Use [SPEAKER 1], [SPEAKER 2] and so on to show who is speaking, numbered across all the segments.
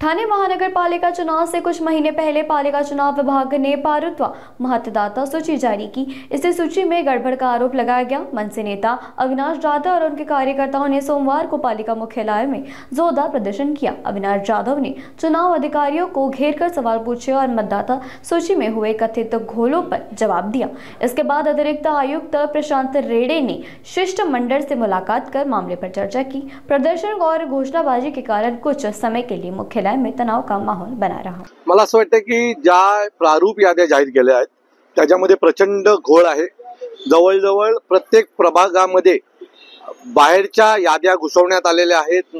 [SPEAKER 1] ठाणे महानगर पालिका चुनाव से कुछ महीने पहले पालिका चुनाव विभाग ने पारुत्वा मतदाता सूची जारी की। इसी सूची में गड़बड़ का आरोप लगाया गया। मनसे नेता अविनाश जाधव और उनके कार्यकर्ताओं ने सोमवार को पालिका मुख्यालय में जोरदार प्रदर्शन किया। अविनाश जाधव ने चुनाव अधिकारियों को घेरकर सवाल पूछे और मतदाता सूची में हुए कथित घोलों पर जवाब दिया। इसके बाद अतिरिक्त आयुक्त प्रशांत रेड्डी ने शिष्टमंडल से मुलाकात कर मामले पर चर्चा की। प्रदर्शन और घोषणाबाजी के कारण कुछ समय के लिए मुख्यालय में तणाव का माहौल बना रहा।
[SPEAKER 2] मला असं वाटतं की ज्या प्रारूप याद्या जाहीर केल्या आहेत त्याच्यामध्ये प्रचंड घोळ आहे। जवळजवळ प्रत्येक प्रभागामध्ये बाहेरच्या याद्या घुसवण्यात आलेल्या आहेत।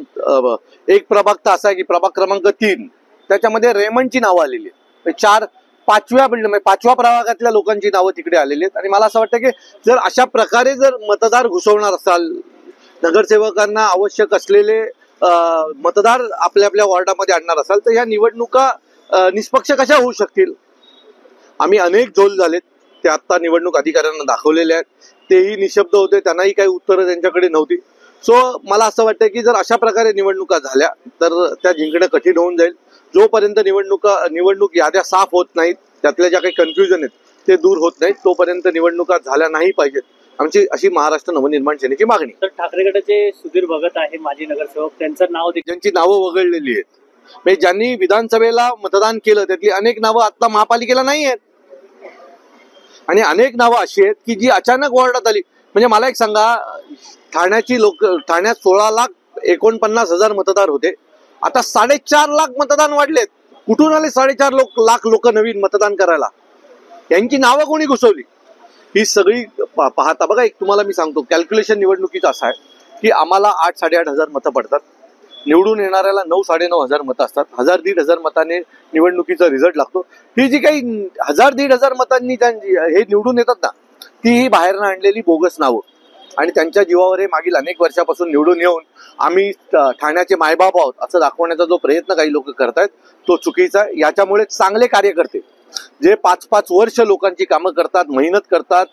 [SPEAKER 2] एक प्रभाग तर असा आहे की प्रभाग क्रमांक 3 त्याच्यामध्ये रेमंडची नावं आलेली आहेत। पाचव्या प्रभागातल्या लोकांची नावं तिकडे आलेली आहेत आणि मला असं वाटतं की जर अशा प्रकारे जर मतदार घुसवणार असाल, नगरसेवकांना आवश्यक असलेले मतदार आपल्या आपल्या वॉर्डामध्ये आणणार असाल तर या निवडणुका निष्पक्ष कशा होऊ शकतील। आम्ही अनेक झोल झालेत ते आता निवडणूक अधिकाऱ्यांना दाखवलेले आहेत, तेही निशब्द होते, त्यांनाही काही उत्तरं त्यांच्याकडे नव्हती। सो मला असं वाटतं की जर अशा प्रकारे निवडणुका झाल्या तर त्या जिंकणं कठीण होऊन जाईल। जोपर्यंत निवडणूक याद्या साफ होत नाहीत, त्यातल्या ज्या काही कन्फ्युजन आहेत ते दूर होत नाहीत, तोपर्यंत निवडणुका झाल्या नाही पाहिजेत, आमची अशी महाराष्ट्र नवनिर्माण सेनेची मागणी।
[SPEAKER 3] तर ठाकरे गटाचे सुधीर भगत आहे माजी नगरसेवक, त्यांचं नाव
[SPEAKER 2] ज्यांची नावं वगळलेली आहेत, म्हणजे ज्यांनी विधानसभेला मतदान केलं त्यातली अनेक नावं आता महापालिकेला नाही आहेत आणि अनेक नावं अशी आहेत की जी अचानक वॉर्डात आली। म्हणजे मला एक सांगा, ठाण्यात 16,49,000 मतदार होते, आता 4.5 लाख मतदान वाढलेत। कुठून आले 4.5 लाख लोक नवीन मतदान करायला? यांची नावं कोणी घुसवली? ही सगळी पाहता बघा, एक तुम्हाला मी सांगतो, कॅल्क्युलेशन निवडणुकीचं असं आहे की आम्हाला 8-8,500 मतं पडतात, निवडून येणाऱ्याला 9-9.5 मतं असतात, 1,000-1,500 मताने निवडणुकीचा रिझल्ट लागतो। ही जी काही 1,000-1,500 मतांनी हे निवडून येतात ना, ती ही बाहेरनं आणलेली बोगस नावं आणि त्यांच्या जीवावर हे मागील अनेक वर्षापासून निवडून येऊन आम्ही ठाण्याचे मायबाप आहोत असं दाखवण्याचा जो प्रयत्न काही लोक करतायत तो चुकीचा आहे। याच्यामुळे चांगले कार्यकर्ते जे 5-5 वर्ष लोकांची कामं करतात, मेहनत करतात,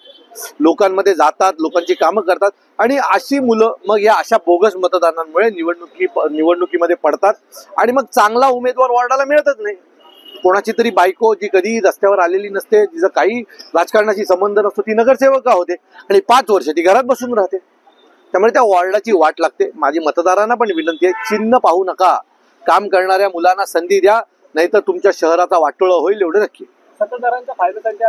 [SPEAKER 2] लोकांमध्ये जातात, लोकांची कामं करतात आणि अशी मुलं मग या अशा बोगस मतदानांमुळे निवडणुकीमध्ये पडतात आणि मग चांगला उमेदवार वॉर्डाला मिळतच नाही। कोणाची तरी बायको जी कधी रस्त्यावर आलेली नसते, जिचा काही राजकारणाशी संबंध नसतो, ती नगरसेवक होते आणि 5 वर्ष ती घरात बसून राहते, त्यामुळे त्या वॉर्डाची वाट लागते। माझी मतदारांना पण विनंती आहे, चिन्ह पाहू नका, काम करणाऱ्या मुलांना संधी द्या, नाहीतर तुमच्या शहराचा वाटोळा होईल, एवढं नक्की।
[SPEAKER 3] मतदारांच्या फायद्यासाठी